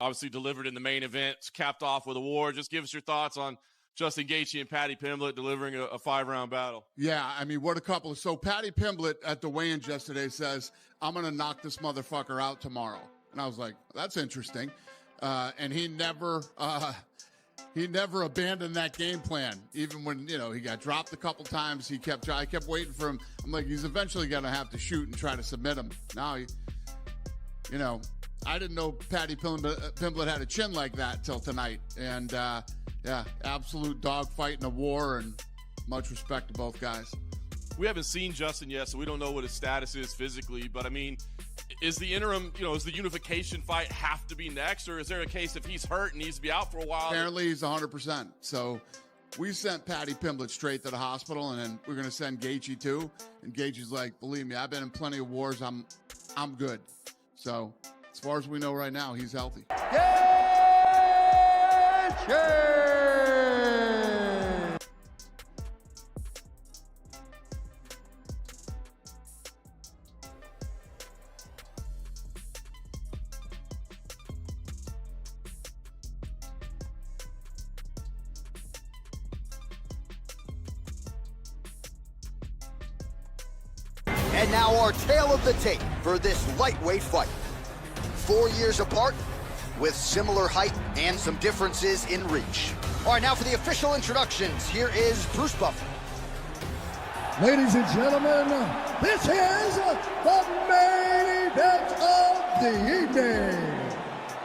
Obviously delivered in the main event, capped off with a war. Just give us your thoughts on Justin Gaethje and Paddy Pimblett delivering a 5-round battle. Yeah, I mean, what a couple. So Paddy Pimblett at the weigh-in yesterday says, I'm going to knock this motherfucker out tomorrow. And I was like, that's interesting. And he never abandoned that game plan. Even when, he got dropped a couple times, I kept waiting for him. I'm like, he's eventually going to have to shoot and try to submit him. Now, I didn't know Paddy Pimblett had a chin like that till tonight. And, yeah, absolute dogfight in a war, and much respect to both guys. We haven't seen Justin yet, so we don't know what his status is physically. But, I mean, is the interim, is the unification fight have to be next? Or is there a case if he's hurt and needs to be out for a while? Apparently he's 100%. So we sent Paddy Pimblett straight to the hospital, and then we're going to send Gaethje too. And Gaethje's like, believe me, I've been in plenty of wars. I'm good. So as far as we know right now, he's healthy. Gaethje! And now our tale of the tape for this lightweight fight. 4 years apart, with similar height and some differences in reach. All right, now for the official introductions, here is Bruce Buffer. Ladies and gentlemen, this is the main event of the evening.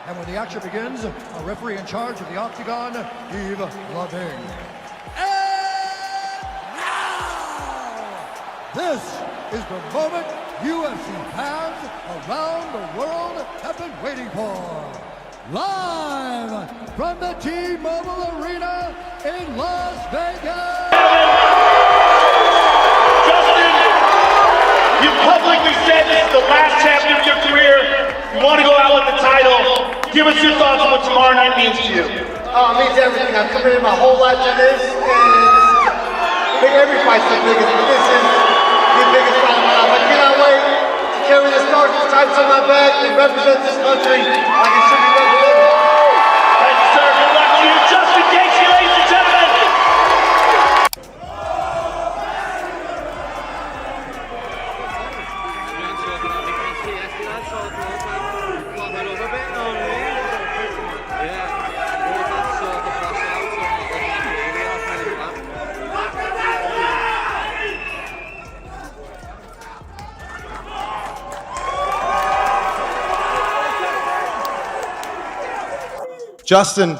And when the action begins, a referee in charge of the Octagon, Yves Lavigne. And now, this is the moment UFC fans around the world have been waiting for. Live from the T-Mobile Arena in Las Vegas. Justin, you publicly said this is the last chapter of your career. You want to go out with the title. Give us your thoughts on what tomorrow night means to you. Oh, it means everything. I've committed my whole life to this, and every fight's the biggest, but this is the biggest fight of my life. I cannot wait to carry the stars and stripes on my back and represent this country like it should be represented. Thank you, sir. Good luck to you. Justin Gaethje, ladies and gentlemen. Justin,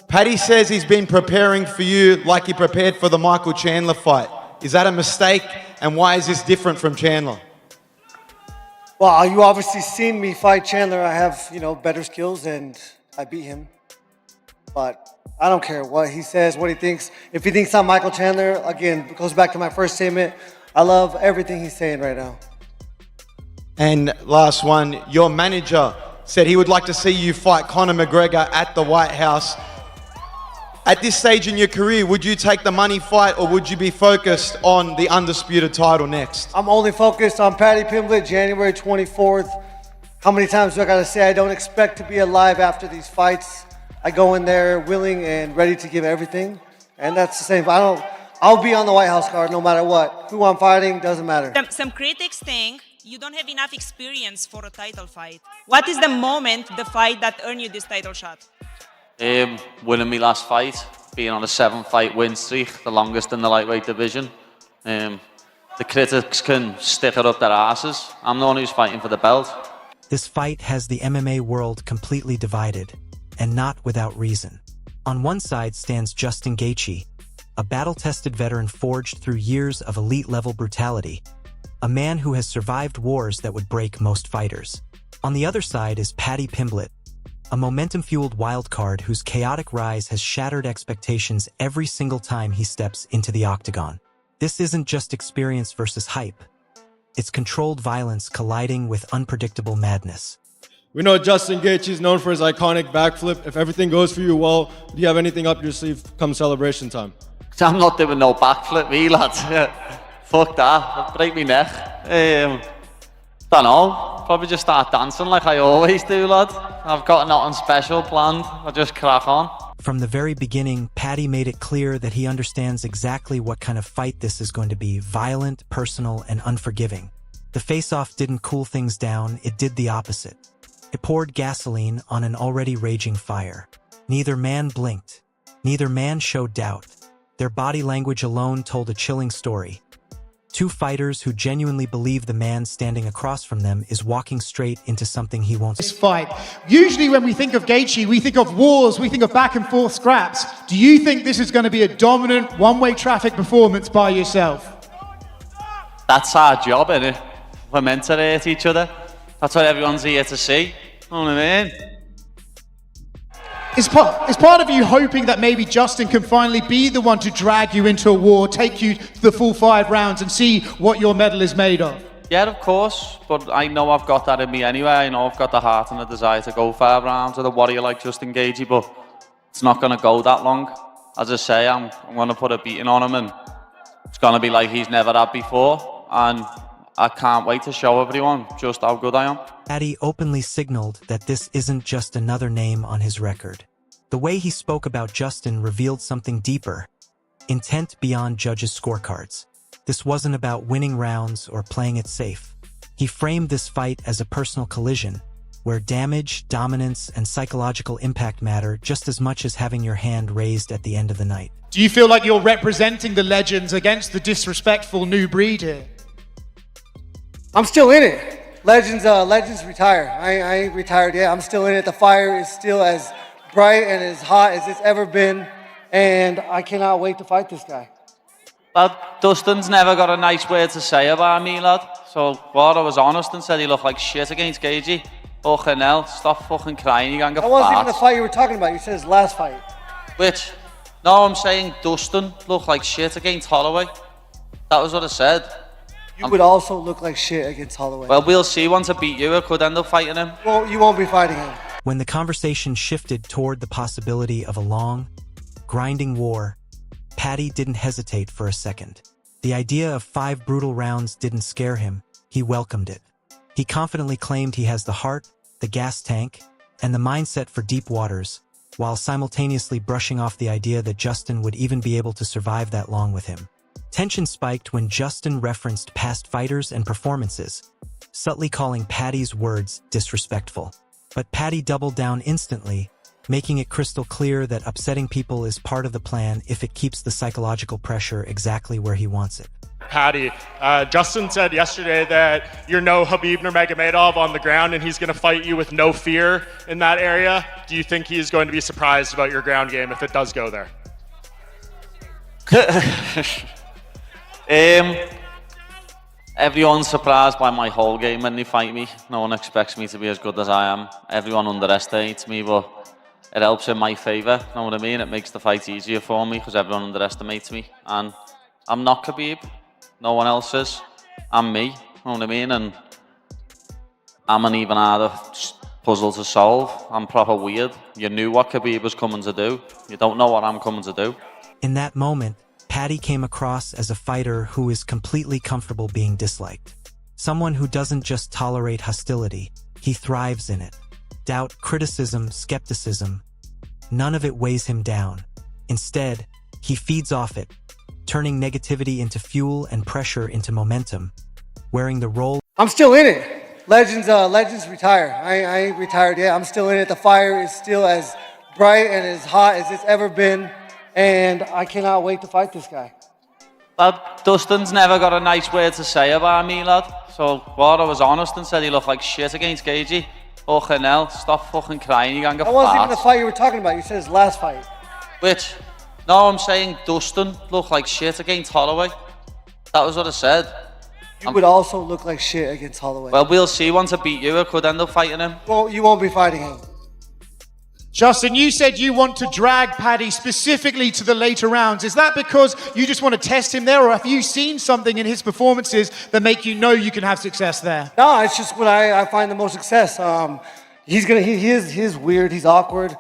Paddy says he's been preparing for you like he prepared for the Michael Chandler fight. Is that a mistake? And why is this different from Chandler? Well, you obviously seen me fight Chandler. I have, better skills, and I beat him. But I don't care what he says, what he thinks. If he thinks I'm Michael Chandler, again, it goes back to my first statement. I love everything he's saying right now. And last one, your manager said he would like to see you fight Conor McGregor at the White House. At this stage in your career, would you take the money fight, or would you be focused on the undisputed title next? I'm only focused on Paddy Pimblett, January 24th. How many times do I gotta say I don't expect to be alive after these fights? I go in there willing and ready to give everything, and that's the same. I'll be on the White House card no matter what. Who I'm fighting doesn't matter. Some critics think you don't have enough experience for a title fight. What is the fight that earned you this title shot? Winning my last fight, being on a 7-fight win streak, the longest in the lightweight division. The critics can stick it up their asses. I'm the one who's fighting for the belt. This fight has the MMA world completely divided, and not without reason. On one side stands Justin Gaethje, a battle-tested veteran forged through years of elite-level brutality, a man who has survived wars that would break most fighters. On the other side is Paddy Pimblett, a momentum-fueled wildcard whose chaotic rise has shattered expectations every single time he steps into the octagon. This isn't just experience versus hype. It's controlled violence colliding with unpredictable madness. We know Justin Gaethje is known for his iconic backflip. If everything goes for you well, do you have anything up your sleeve come celebration time? I'm not doing no backflip, me lads. Fuck that, I'll break my neck. Don't know. Probably just start dancing like I always do, lad. I've got nothing special planned. I'll just crack on. From the very beginning, Paddy made it clear that he understands exactly what kind of fight this is going to be: violent, personal, and unforgiving. The face-off didn't cool things down, it did the opposite. It poured gasoline on an already raging fire. Neither man blinked. Neither man showed doubt. Their body language alone told a chilling story. Two fighters who genuinely believe the man standing across from them is walking straight into something he won't. This fight. Usually when we think of Gaethje, we think of wars, we think of back and forth scraps. Do you think this is going to be a dominant one-way traffic performance by yourself? That's our job, innit? We're meant to hate each other. That's what everyone's here to see. You know what I mean? Is part of you hoping that maybe Justin can finally be the one to drag you into a war, take you the full 5 rounds and see what your medal is made of? Yeah, of course. But I know I've got that in me anyway. I know I've got the heart and the desire to go 5 rounds with a warrior like Justin Gaethje, but it's not going to go that long. As I say, I'm going to put a beating on him, and it's going to be like he's never had before. And I can't wait to show everyone just how good I am. Paddy openly signaled that this isn't just another name on his record. The way he spoke about Justin revealed something deeper: intent beyond judges' scorecards. This wasn't about winning rounds or playing it safe. He framed this fight as a personal collision, where damage, dominance, and psychological impact matter just as much as having your hand raised at the end of the night. Do you feel like you're representing the legends against the disrespectful new breed here? I'm still in it. Legends retire. I ain't retired yet. I'm still in it. The fire is still as bright and as hot as it's ever been, and I cannot wait to fight this guy. Lad, Dustin's never got a nice word to say about me, lad. So, I was honest and said he looked like shit against Gaethje. Fucking hell, stop fucking crying, you gonna get That wasn't even the fight you were talking about. You said his last fight. Which? No, I'm saying Dustin looked like shit against Holloway. That was what I said. You would also look like shit against Holloway. Well, we'll see. Once I beat you, I could end up fighting him. Well, you won't be fighting him. When the conversation shifted toward the possibility of a long, grinding war, Paddy didn't hesitate for a second. The idea of 5 brutal rounds didn't scare him. He welcomed it. He confidently claimed he has the heart, the gas tank, and the mindset for deep waters, while simultaneously brushing off the idea that Justin would even be able to survive that long with him. Tension spiked when Justin referenced past fighters and performances, subtly calling Paddy's words disrespectful. But Paddy doubled down instantly, making it crystal clear that upsetting people is part of the plan if it keeps the psychological pressure exactly where he wants it. Paddy, Justin said yesterday that you're no Khabib Nurmagomedov on the ground and he's going to fight you with no fear in that area. Do you think he's going to be surprised about your ground game if it does go there? Everyone's surprised by my whole game when they fight me. No one expects me to be as good as I am. Everyone underestimates me, but it helps in my favour. Know what I mean? It makes the fight easier for me because everyone underestimates me. And I'm not Khabib. No one else is. I'm me. Know what I mean? And I'm an even harder puzzle to solve. I'm proper weird. You knew what Khabib was coming to do. You don't know what I'm coming to do. In that moment, Paddy came across as a fighter who is completely comfortable being disliked. Someone who doesn't just tolerate hostility, he thrives in it. Doubt, criticism, skepticism, none of it weighs him down. Instead, he feeds off it, turning negativity into fuel and pressure into momentum, wearing the role. I'm still in it. Legends retire. I ain't retired yet. I'm still in it. The fire is still as bright and as hot as it's ever been, and I cannot wait to fight this guy. Lad, Dustin's never got a nice word to say about me, lad. So, I was honest and said he looked like shit against Gaethje. Fucking hell, stop fucking crying, you gonna get That wasn't even the fight you were talking about. You said his last fight. Which? No, I'm saying Dustin looked like shit against Holloway. That was what I said. You would also look like shit against Holloway. Well, we'll see. Once I beat you, I could end up fighting him. Well, you won't be fighting him. Justin, you said you want to drag Paddy specifically to the later rounds. Is that because you just want to test him there, or have you seen something in his performances that make you know you can have success there? No, it's just what I find the most success. He is weird. He's awkward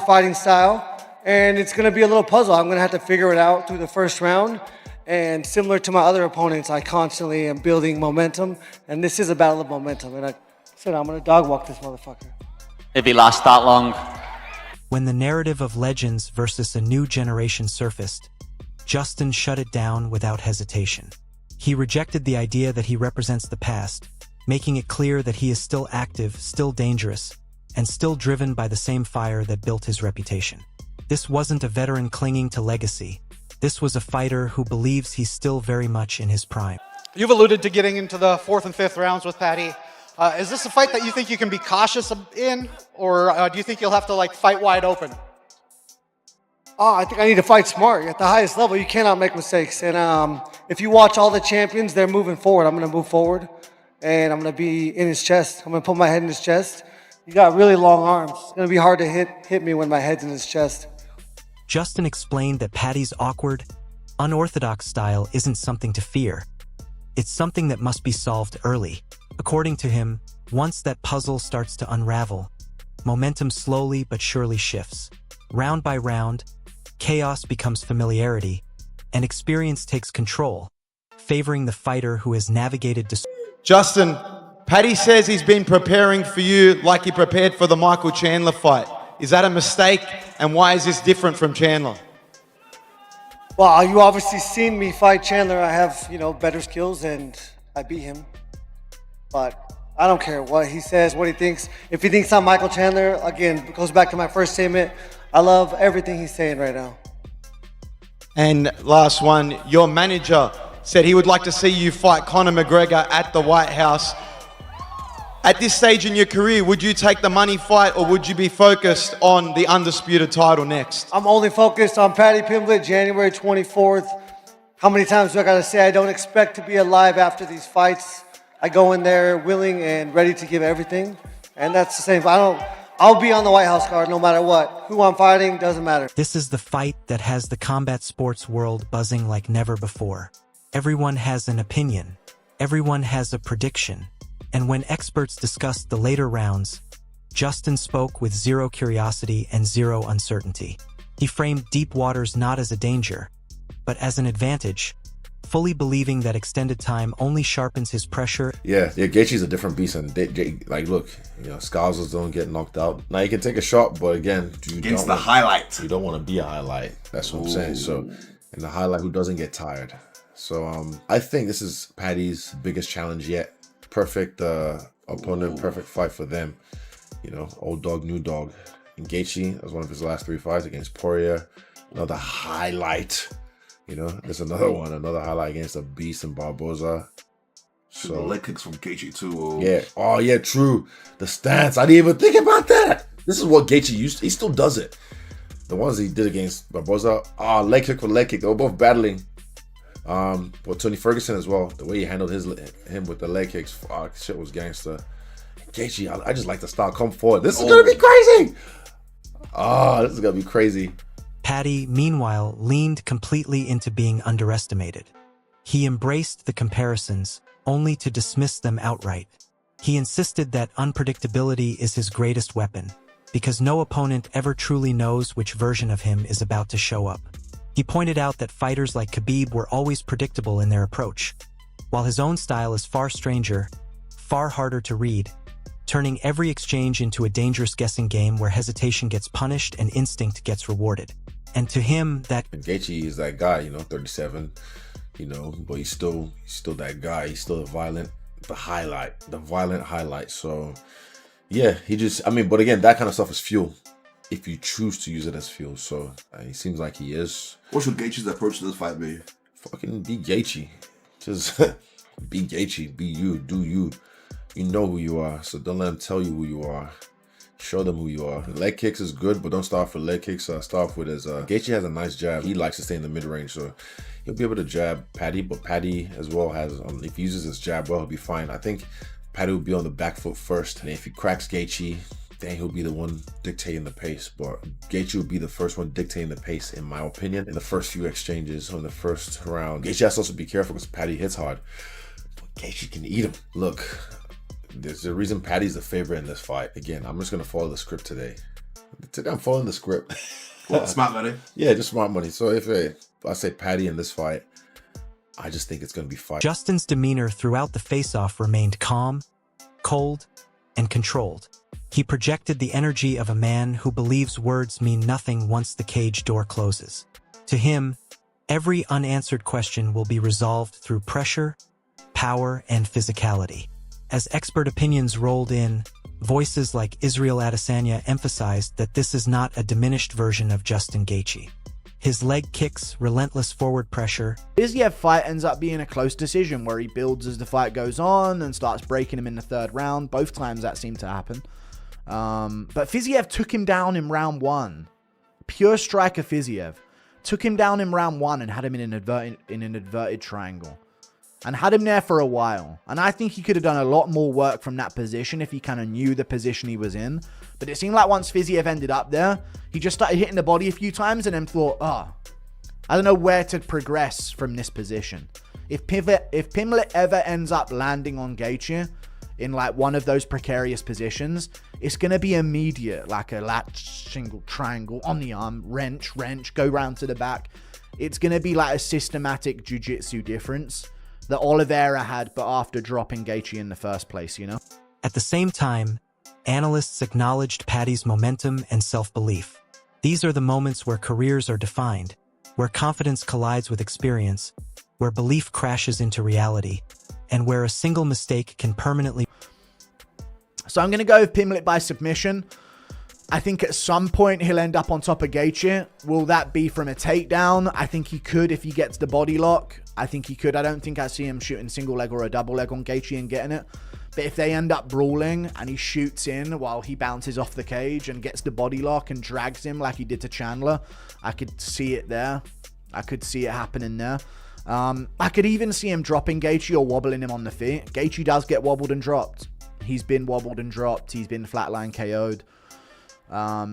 fighting style, and it's gonna be a little puzzle. I'm gonna have to figure it out through the first round, And similar to my other opponents, I constantly am building momentum. And this is a battle of momentum. And I said, I'm going to dog walk this motherfucker. If he lasts that long. When the narrative of legends versus a new generation surfaced, Justin shut it down without hesitation. He rejected the idea that he represents the past, making it clear that he is still active, still dangerous, and still driven by the same fire that built his reputation. This wasn't a veteran clinging to legacy. This was a fighter who believes he's still very much in his prime. You've alluded to getting into the 4th and 5th rounds with Paddy. Is this a fight that you think you can be cautious in, or do you think you'll have to fight wide open? I think I need to fight smart. At the highest level, you cannot make mistakes. And if you watch all the champions, they're moving forward. I'm going to move forward, and I'm going to be in his chest. I'm going to put my head in his chest. He got really long arms. It's going to be hard to hit me when my head's in his chest. Justin explained that Paddy's awkward, unorthodox style isn't something to fear. It's something that must be solved early. According to him, once that puzzle starts to unravel, momentum slowly but surely shifts. Round by round, chaos becomes familiarity, and experience takes control, favoring the fighter who has navigated Justin, Paddy says he's been preparing for you like he prepared for the Michael Chandler fight. Is that a mistake? And why is this different from Chandler? Well, you obviously seen me fight Chandler. I have, better skills, and I beat him. But I don't care what he says, what he thinks. If he thinks I'm Michael Chandler, again, it goes back to my first statement. I love everything he's saying right now. And last one, your manager said he would like to see you fight Conor McGregor at the White House. At this stage in your career, would you take the money fight, or would you be focused on the undisputed title next? I'm only focused on Paddy Pimblett, January 24th. How many times do I got to say I don't expect to be alive after these fights? I go in there willing and ready to give everything. And that's the same. I'll be on the White House card no matter what. Who I'm fighting doesn't matter. This is the fight that has the combat sports world buzzing like never before. Everyone has an opinion. Everyone has a prediction. And when experts discussed the later rounds, Justin spoke with zero curiosity and zero uncertainty. He framed deep waters not as a danger, but as an advantage, fully believing that extended time only sharpens his pressure. Yeah, Gaethje's a different beast, and look, Scalzos don't get knocked out. Now you can take a shot, but again, you don't want to be a highlight. That's what I'm saying. So, and the highlight who doesn't get tired. So I think this is Paddy's biggest challenge yet. Perfect opponent, perfect fight for them. Old dog, new dog. And Gaethje, that was one of his last 3 fights against Poirier. Another highlight. There's another highlight against a beast in Barboza. So the leg kicks from Gaethje too. Yeah. Oh yeah, true. The stance. I didn't even think about that. This is what Gaethje used. He still does it. The ones he did against Barboza. Leg kick for leg kick. They were both battling. Tony Ferguson as well. The way he handled him with the leg kicks. Fuck, shit was gangster. Gaethje, I just like the style. Come forward. This is gonna be crazy. This is gonna be crazy. Paddy, meanwhile, leaned completely into being underestimated. He embraced the comparisons, only to dismiss them outright. He insisted that unpredictability is his greatest weapon, because no opponent ever truly knows which version of him is about to show up. He pointed out that fighters like Khabib were always predictable in their approach, while his own style is far stranger, far harder to read, turning every exchange into a dangerous guessing game where hesitation gets punished and instinct gets rewarded. And to him, and Gaethje is that guy, 37, but he's still that guy. He's still the violent highlight. So yeah, but again, that kind of stuff is fuel if you choose to use it as fuel. So he seems like he is. What should Gaethje's approach to this fight be? Fucking be Gaethje. Just be Gaethje. Be you. Do you. You know who you are. So don't let him tell you who you are. Show them who you are. Leg kicks is good, but don't start off with leg kicks. Start off with his Gaethje has a nice jab. He likes to stay in the mid-range, so he'll be able to jab Paddy, but Paddy as well has, if he uses his jab well, he'll be fine. I think Paddy will be on the back foot first, and if he cracks Gaethje, then he'll be the one dictating the pace. But Gaethje will be the first one dictating the pace, in my opinion, in the first few exchanges on the first round. Gaethje has to also be careful because Paddy hits hard, but Gaethje can eat him. Look, there's a reason Paddy's the favorite in this fight. Again, I'm just going to follow the script today. Today I'm following the script. What, smart money? Yeah, just smart money. So if I say Paddy in this fight, I just think it's going to be fire. Justin's demeanor throughout the face-off remained calm, cold, and controlled. He projected the energy of a man who believes words mean nothing once the cage door closes. To him, every unanswered question will be resolved through pressure, power, and physicality. As expert opinions rolled in, voices like Israel Adesanya emphasized that this is not a diminished version of Justin Gaethje. His leg kicks, relentless forward pressure. Fiziev fight ends up being a close decision where he builds as the fight goes on and starts breaking him in the third round. Both times that seemed to happen. But Fiziev took him down in round 1. Pure striker Fiziev took him down in round 1 and had him in an inverted triangle. And had him there for a while. And I think he could have done a lot more work from that position if he kind of knew the position he was in. But it seemed like once Fiziev ended up there, he just started hitting the body a few times and then thought, I don't know where to progress from this position. If Pimblett ever ends up landing on Gaethje in like one of those precarious positions, it's going to be immediate, like a latch, single, triangle, on the arm, wrench, go round to the back. It's going to be like a systematic jiu-jitsu difference that Oliveira had, but after dropping Gaethje in the first place, you know? At the same time, analysts acknowledged Paddy's momentum and self-belief. These are the moments where careers are defined, where confidence collides with experience, where belief crashes into reality, and where a single mistake can permanently... So I'm going to go with Pimblett by submission. I think at some point he'll end up on top of Gaethje. Will that be from a takedown? I think he could if he gets the body lock. I think he could. I don't think I see him shooting single leg or a double leg on Gaethje and getting it. But if they end up brawling and he shoots in while he bounces off the cage and gets the body lock and drags him like he did to Chandler, I could see it there. I could see it happening there. I could even see him dropping Gaethje or wobbling him on the feet. Gaethje does get wobbled and dropped. He's been wobbled and dropped. He's been flatline KO'd.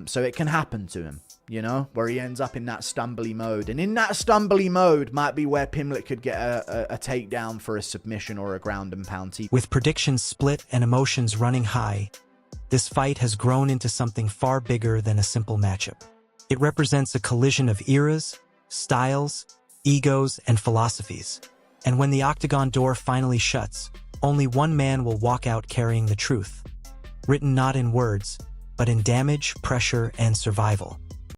So it can happen to him, you know, where he ends up in that stumbly mode. And in that stumbly mode might be where Pimblett could get a takedown for a submission or a ground and pound. With predictions split and emotions running high, this fight has grown into something far bigger than a simple matchup. It represents a collision of eras, styles, egos, and philosophies. And when the octagon door finally shuts, only one man will walk out carrying the truth. Written not in words, but in damage, pressure, and survival.